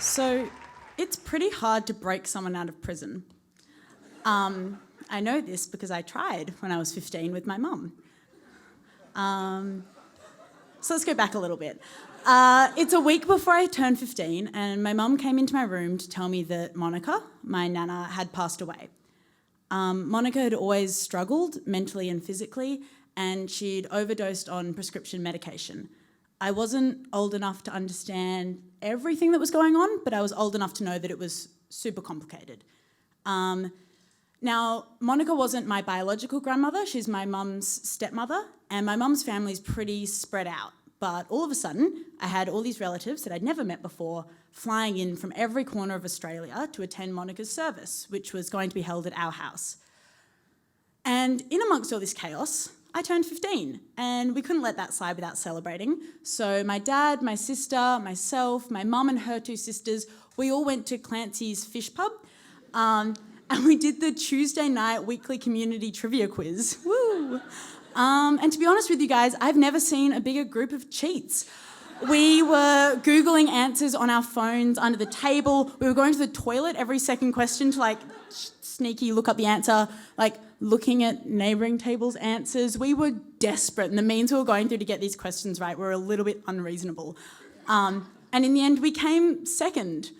So it's pretty hard to break someone out of prison. I know this because I tried when I was 15 with my mum. So let's go back a little bit. It's a week before I turned 15 and my mum came into my room to tell me that Monica, my nana, had passed away. Monica had always struggled mentally and physically, and she'd overdosed on prescription medication. I wasn't old enough to understand everything that was going on, but I was old enough to know that it was super complicated. Now, Monica wasn't my biological grandmother, she's my mum's stepmother, and my mum's family's pretty spread out. But all of a sudden, I had all these relatives that I'd never met before flying in from every corner of Australia to attend Monica's service, which was going to be held at our house. And in amongst all this chaos, I turned 15 and we couldn't let that slide without celebrating. So my dad, my sister, myself, my mum and her two sisters, we all went to Clancy's Fish Pub and we did the Tuesday night weekly community trivia quiz. Woo! And to be honest with you guys, I've never seen a bigger group of cheats. We were Googling answers on our phones under the table. We were going to the toilet every second question to sneaky look up the answer, looking at neighbouring tables' answers. We were desperate, and the means we were going through to get these questions right were a little bit unreasonable. And in the end, we came second.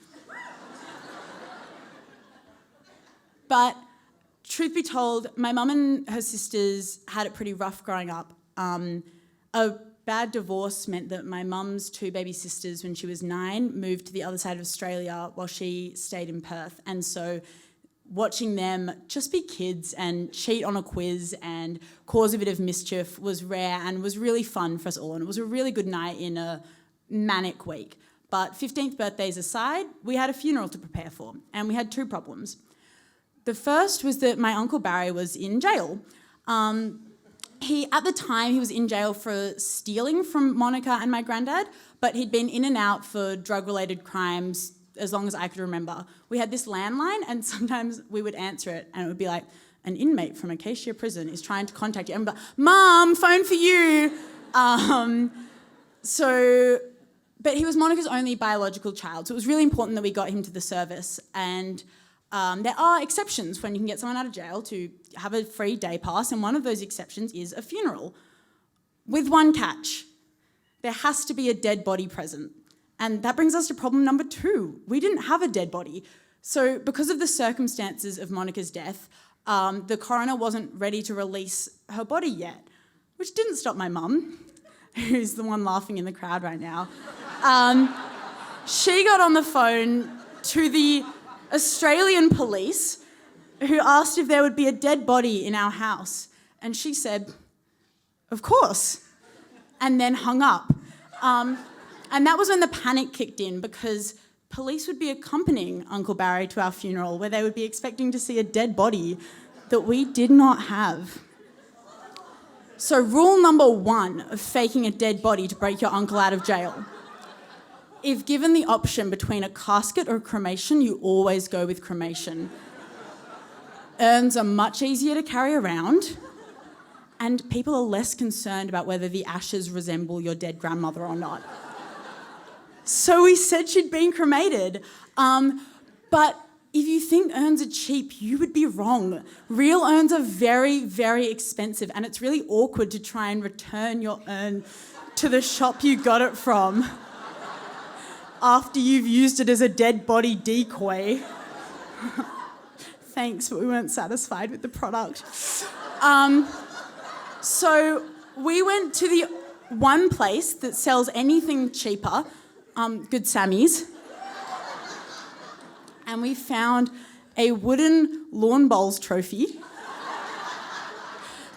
But truth be told, my mum and her sisters had it pretty rough growing up. A bad divorce meant that my mum's two baby sisters, when she was 9, moved to the other side of Australia while she stayed in Perth. And so watching them just be kids and cheat on a quiz and cause a bit of mischief was rare and was really fun for us all. And it was a really good night in a manic week. But 15th birthdays aside, we had a funeral to prepare for, and we had 2 problems. The first was that my Uncle Barry was in jail. At the time, he was in jail for stealing from Monica and my granddad, but he'd been in and out for drug-related crimes as long as I could remember. We had this landline, and sometimes we would answer it, and it would be like, an inmate from Acacia Prison is trying to contact you. And we'd be like, Mum, phone for you. But he was Monica's only biological child, so it was really important that we got him to the service. And there are exceptions when you can get someone out of jail to have a free day pass, and one of those exceptions is a funeral. With one catch, there has to be a dead body present. And that brings us to problem number 2. We didn't have a dead body. So because of the circumstances of Monica's death, the coroner wasn't ready to release her body yet, which didn't stop my mum, who's the one laughing in the crowd right now. She got on the phone to the Australian police, who asked if there would be a dead body in our house. And she said, of course, and then hung up. And that was when the panic kicked in, because police would be accompanying Uncle Barry to our funeral, where they would be expecting to see a dead body that we did not have. So rule number 1 of faking a dead body to break your uncle out of jail. If given the option between a casket or a cremation, you always go with cremation. Urns are much easier to carry around, and people are less concerned about whether the ashes resemble your dead grandmother or not. So we said she'd been cremated. But if you think urns are cheap, you would be wrong. Real urns are very, very expensive, and it's really awkward to try and return your urn to the shop you got it from after you've used it as a dead body decoy. Thanks, but we weren't satisfied with the product. So we went to the one place that sells anything cheaper, Good Sammy's, and we found a wooden lawn bowls trophy,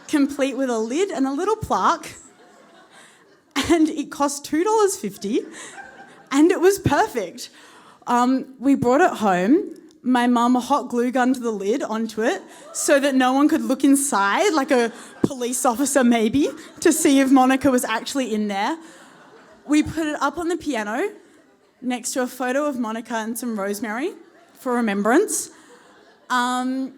complete with a lid and a little plaque, and it cost $2.50 and it was perfect. We brought it home. My mum hot glue gunned the lid onto it so that no one could look inside, like a police officer maybe, to see if Monica was actually in there. We put it up on the piano next to a photo of Monica and some rosemary for remembrance. And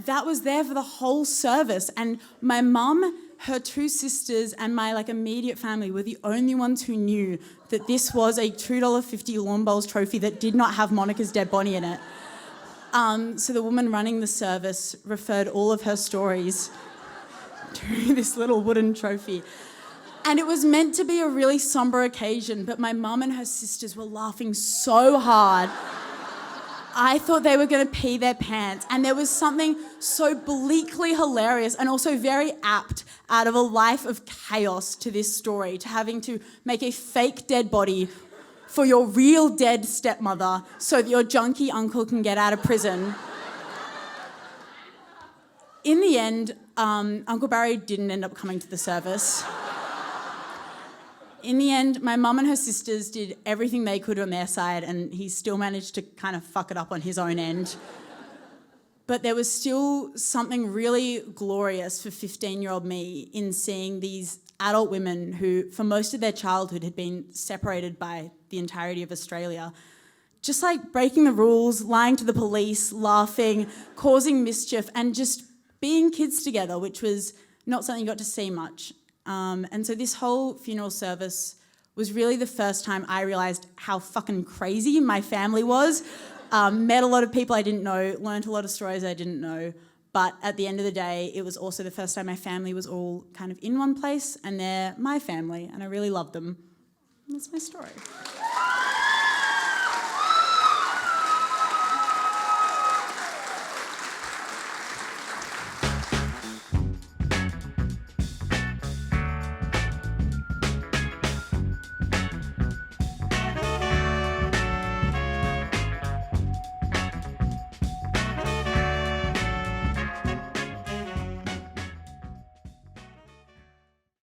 that was there for the whole service. And my mum, her two sisters, and my immediate family were the only ones who knew that this was a $2.50 lawn bowls trophy that did not have Monica's dead body in it. So the woman running the service referred all of her stories to this little wooden trophy. And it was meant to be a really somber occasion, but my mum and her sisters were laughing so hard. I thought they were going to pee their pants. And there was something so bleakly hilarious and also very apt out of a life of chaos to this story, to having to make a fake dead body for your real dead stepmother so that your junkie uncle can get out of prison. In the end, Uncle Barry didn't end up coming to the service. In the end, my mum and her sisters did everything they could on their side, and he still managed to kind of fuck it up on his own end. But there was still something really glorious for 15-year-old me in seeing these adult women who, for most of their childhood, had been separated by the entirety of Australia, just breaking the rules, lying to the police, laughing, causing mischief, and just being kids together, which was not something you got to see much. And so this whole funeral service was really the first time I realised how fucking crazy my family was. Met a lot of people I didn't know, learned a lot of stories I didn't know, but at the end of the day, it was also the first time my family was all kind of in one place, and they're my family, and I really love them. That's my story.